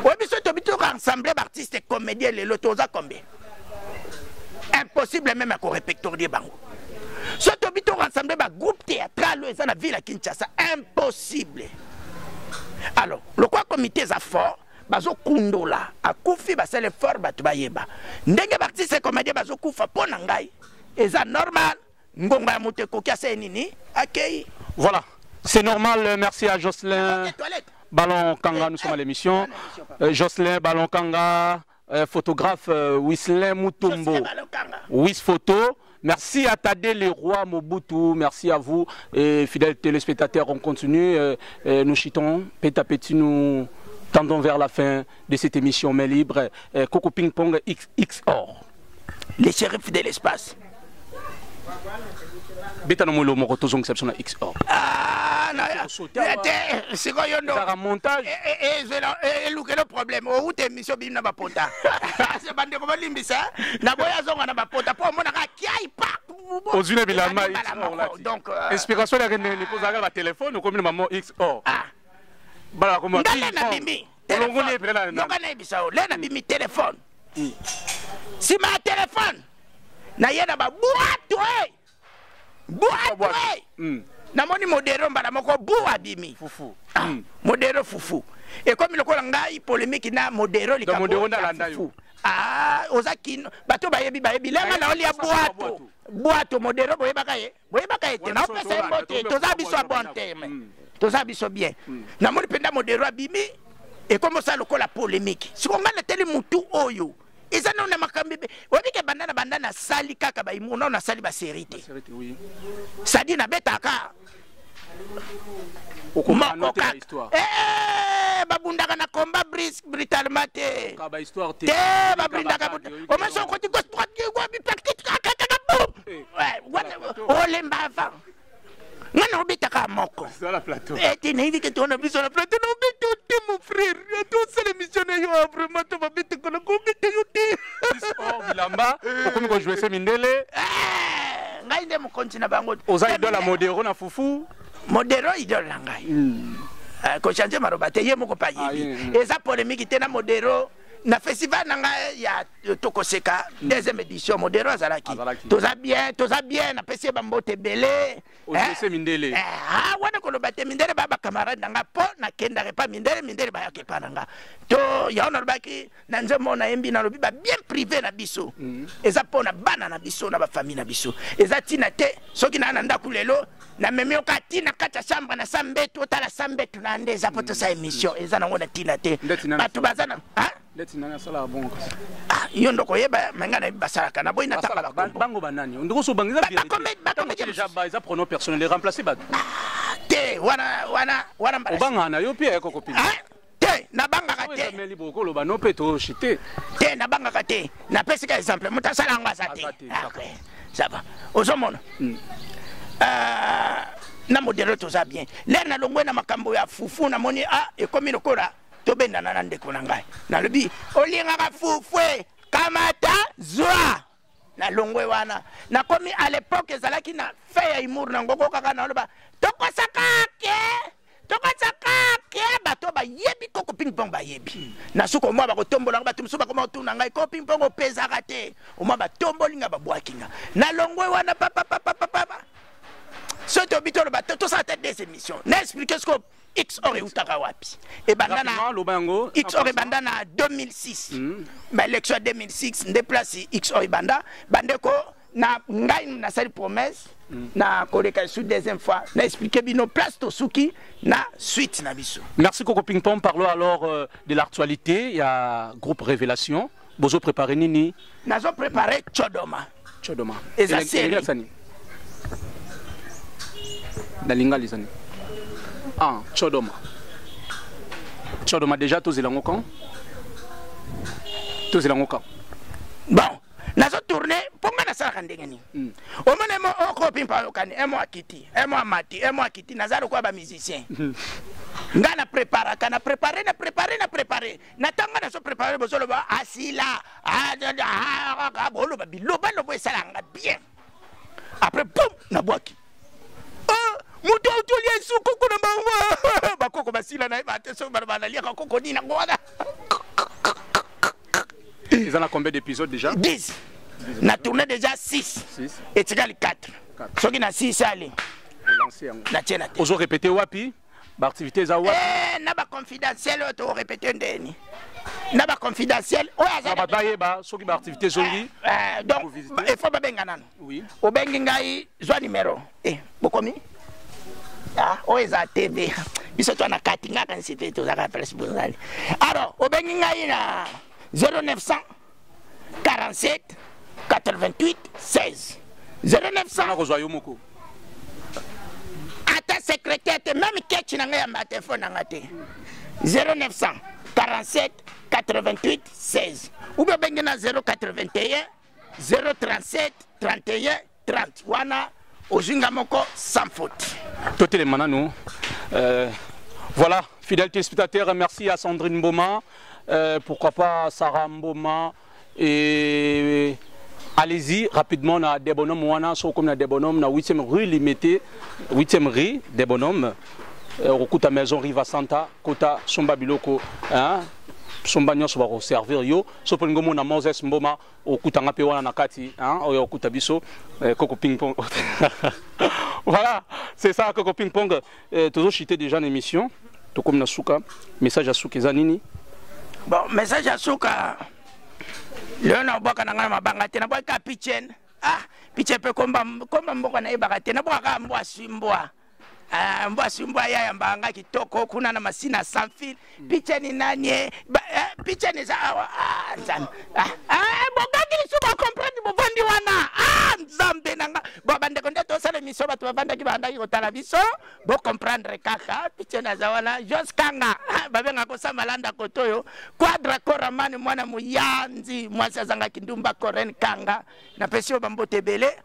O biso to bito rassembler artistes comédiens les lotoza combien? Impossible même à ko répertorier bango. So to bito rassembler ba groupe théâtral eza na ville à Kinshasa, impossible. Alors, le quoi comité za fort bazo kundola akufi basele fort batu bayeba ndenge artiste comédien bazo kufa pona ngai eza normal ngonga ya muteko kiase nini akei. Voilà, c'est normal. Merci à Jocelyn Ballon Kanga, nous sommes à l'émission. Jocelyn Ballon Kanga, photographe Wislin Mutombo, Wis Photo. Merci à Tadé Leroy Mobutu, merci à vous et fidèles téléspectateurs. On continue, nous chitons petit à petit, nous tendons vers la fin de cette émission Mais Libre. Coco Ping Pong XOR. le shérif de l'espace. Betano molo moko tozong exception XOR. Ah, c'est quoi yon Ça montage. Et le problème, au route émission bimna bapota. C'est bande comme limbisa. Na boya zonga na bapota pour mon rakia pas. Aux une bilama donc inspiration la reine ni pozaga la téléphone comme maman XOR. Ah. Bala comme na bimi. Olongole pela na. Ngana bisao, le na bimi téléphone. Si ma téléphone na yena ba boîte. Boîte. Namoni modero mbala moko buwa bimi. Fufu. Modero fufu. Et comme le kola ngai polémique na modero likabo. Modero na landa yo. Ah, ozaki bato bayebi lenga na oli ya boîte. Boîte modero boyeba kaye. Boyeba kaye te na opesa mbote. Toza biso bon terme. Toza biso bien. Namoni penda modero abimi et comme ça le kola polémique. Si on ngana tele mutu oyo. Eza na makambi obi ke bandana sali kaka ba imuno na sali ba serité oui sadi na betaka okomana te histoire babundaka na combat brutalement te ka ba histoire te babundaka o maso ko ti gauche droite ko bi pratique olemba va ngana obitaka moko sur la plateau tu n'as dit que tu on a vu sur la plateau non mais tu mon frère tous ces missionnaires yo vraiment tu vas bite ko ko bite yo ti oh bilamba okomi ko jouer ce mindele ngai nde mo continue bango oza idole modero na fufu modero idole ngai ko changer marobate ye moko pa yebi eza polémique te na modero na festival nanga ya tokoseka deuxième édition modero azalaki toza bien na pesi ba mbote belé ose mindele wana ko lobate mindele ba camarade nanga po na kenda pas mindele ba yake pa nanga to ya ona lobaki na nzemo na yembi na lobi ba bien privé na biso eza po na bana na biso na ba famille na biso eza tina te soki na nda kulelo na memio ka tina kata chambre na sambetu tala sambetu na ndeza poto sa émission eza na ngona tina te batu bazana letinanga sala bon yo ndoko yeba mangana basalaka na boyina taka bango banani ndiko so bangiza bien déjà ba pronom personnel remplacer ba te wana obangana yo pia yako copine te na bangaka te meli boko lo bano peto chité te na bangaka te na pesika exemple mutasala ngwa sa te ça va ozomona na modelo toza bien l'air na longwe na makambo ya fufu na moni et comme lokora tobenda na ndeko na ngai na lobi olingaka fufwe kamata zwa na longwe wana na komi à l'époque ezalaki na fe ya humour na ngoko kaka na loba tokosaka ke bato ba yebi koko ping pong ba yebi na suko mwa ba kotombola ba tumsuba koma tuna ngai ko ping pong opeza kate o mwa ba tombolinga ba bwakinga na longwe wana papa soto bitolo ba to sa tête des émissions n'expliquer ce que XOR utaka wapi et bandana XOR bandana 2006 ba élection 2006 déplace XOR banda bandeko na ngai na sali promesse na koleka sous deuxième fois na expliquer bino place to suki na suite na biso. Merci Coco Ping Pong. Parlons alors de l'actualité. Il y a groupe Révélation bozo préparé nini nazo préparé Chodoma et ça c'est Dalinga les années. Chodoma déjà tous les quand bon nazo tourner ponga na sala ndengeni o mone mo o ko pimpa okani e mo akiti nazalo kwa ba musicien ngana préparer na tanga na so préparer bozolo ba asila bolo ba biloba lo boisala nga bien après boum na boaki muto utolia suko kuna mama bakoko basila na ba teso ba lia koko ni na ngwana. Ils en ont combien d'épisodes déjà? 10. On a tourné déjà 6. Et tu as 4. Ce qui n'a 6 allez. Vous avez répété wapi? L'activité est wapi? Na ba confidentiel tu répéter ndeni. Na ba confidentiel. Ça va bailler ba ce qui ba activité zongi. Donc il faut ba benga nana. Oui. O bengi ngai zo numéro. Bokomi? Oeza TV. Biso to na katinga kan site to za ka presse bonali. Alors, o bengi ngai na 0900 47 88 16 0900 ata secrétaire même ketch na ngai ya téléphone na ngate 0900 47 88 16 ou bien bengi na 081 037 31 30 wana ozinga moko sans faute. Tout les mananou. Voilà, fidèles téléspectateurs, merci à Sandrine Mboma, pourquoi pas Sarah Mboma, et allez-y rapidement, on a des bonhommes, on a des bonhommes, on a 8e rue limitée, 8e rue des bonhommes, au Kota Maison Riva Santa, Kota Somba Biloko, hein, Somba Nyos va servir yo, Sopongomo na Moses Mboma, au Kota Ngapewana Nakati, hein, au Kota Biso, Coco Ping Pong. Voilà, c'est ça, Coco Ping Pong. Toujours chité déjà en émission. Tout comme Nasuka. Message à Souka Zanini. Bon, message à Souka. Léon Boka Nangama Bangate, Naboka Pichen. Ah, Pichen peut combattre Mboka Naibagate, Naboka Mboa Simboa. Mboa Simboa ya Mbanga Kitoko, Kuna na Masina sans fil. Pichen ni nani? Pichen ni za. Bogaki Suba comprendre Bovandi wana. Nzambe nanga. Bobande konde to sala miso batu bavanda ki banda ki kotala biso. Bo comprendre kaka. Pichen na za wana. Jos Kanga. Babenga kosa malanda kotoyo. Quadra Koramani mwana muyanzi. Mwasa zanga kindumba Koren Kanga. Na pesio bambote bele.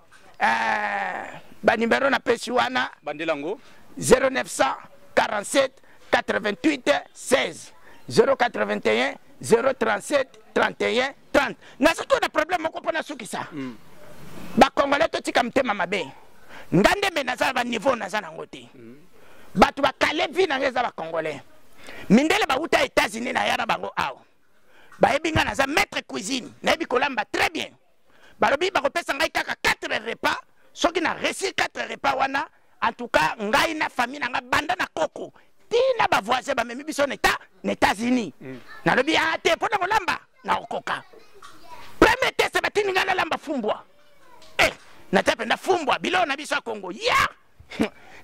Banimero na pesi wana. Bandelango. 0947 88 16 081 037 31 30. Nasa tu na problème ko pona sukisa. Ba Congolais to tika mtema mabe. Ngande me naza ba niveau naza nango te. Batu ba kale vi na ngeza ba Congolais. Mindele ba uta États-Unis na yara bango aw. Ba ebinga naza maître cuisine, na ebi kolamba très bien. Ba lobi ba kopesa ngai kaka 4 repas, soki na réussi 4 repas wana. En tout cas, ngai na famille na banda na koko. Tina ba voisin ba memi biso neta États-Unis. Na lobi ate pona kolamba na okoka. Premier test ba tininga na lamba fumbwa. Na tape na fumbwa bilo na biso Kongo. Ya!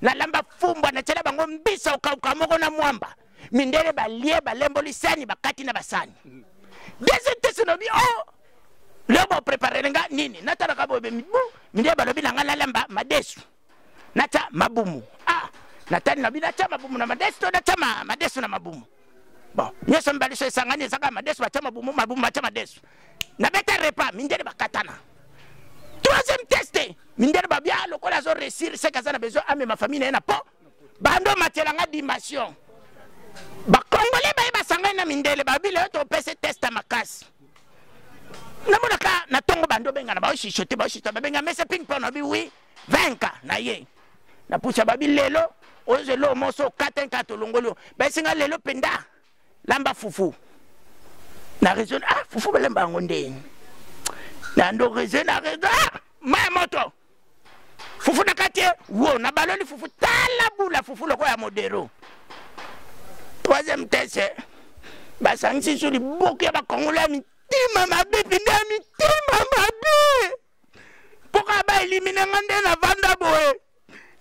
Na lamba fumbwa na tela bango mbisa ukauka moko na mwamba. Mindele ba lie ba lembo lisani ba kati na basani. Deuxième test no bi oh. Leo ba préparer nga nini? Na tala ka bobe mibu. Mindele ba lobi na nga lamba madesu. Nacha mabumu. Natani na bina chama mabumu na madesu na chama madesu na mabumu. Bon, nyeso mbalisho isangani saka madesu ba chama mabumu ba chama madesu. Na beta repas mindele bakatana. Troisième test, mindele ba bia lokola zo réussir c'est que ça na besoin ame ma famille na po. Bando matelanga dimension. Ba Congolais ba sangani na mindele ba bile to pese test makasi. Namonaka na tongo bando benga na ba oshishote ba oshita ba benga mese ping pong na bi oui. 20 na ye na pucha babi lelo oze lo moso 4 longolo ba singa lelo penda lamba fufu na raison fufu belemba ngonde na ndo raison na raison ma moto fufu na katie wo na baloli fufu tala bula fufu loko ya modero. Troisième test ba sangisi sur li boke ba Congolais mitima mabe pinda mitima mabe. Pourquoi ba éliminer ngande na vanda boye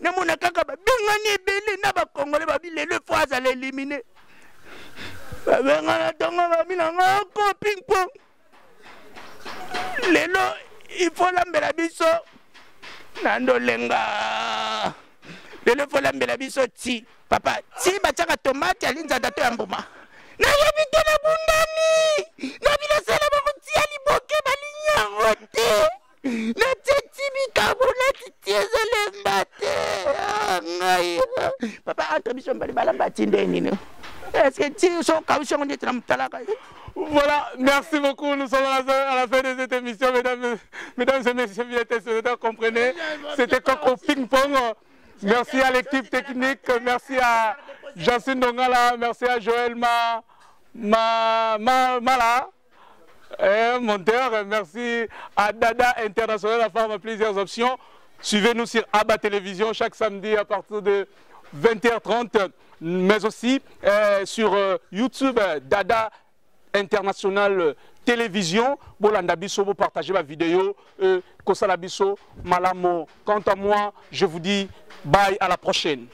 ne mona kaka ba bengani ebele na ba Congolais ba bi le fois à l'éliminer ba bengana tonga ba binanga ko ping pong lelo il faut lambela biso nando lenga lelo faut lambela biso ti papa ti ba chaka tomate alinza dato ya mbuma na yebite na bundani na bila sala ba ko ti ali boke ba linya rote. Na tetibi kabona titieza lembate ngai papa entre biso mbali balamba tinde nini est-ce que tu so kaucho on est talaka. Voilà, merci beaucoup. Nous sommes à la fin de cette émission, mesdames et messieurs, vous comprenez. C'était Coco Ping Pong. Merci à l'équipe technique, merci à Jacinthe Dongala, merci à Joël Mala. Monteur, merci à Dada International, la femme à plusieurs options. Suivez-nous sur Abba Télévision chaque samedi à partir de 20h30, mais aussi sur YouTube, Dada International Télévision. Bolanda Bisso, vous partagez ma vidéo. Kosala Bisso, Malamo. Quant à moi, je vous dis bye, à la prochaine.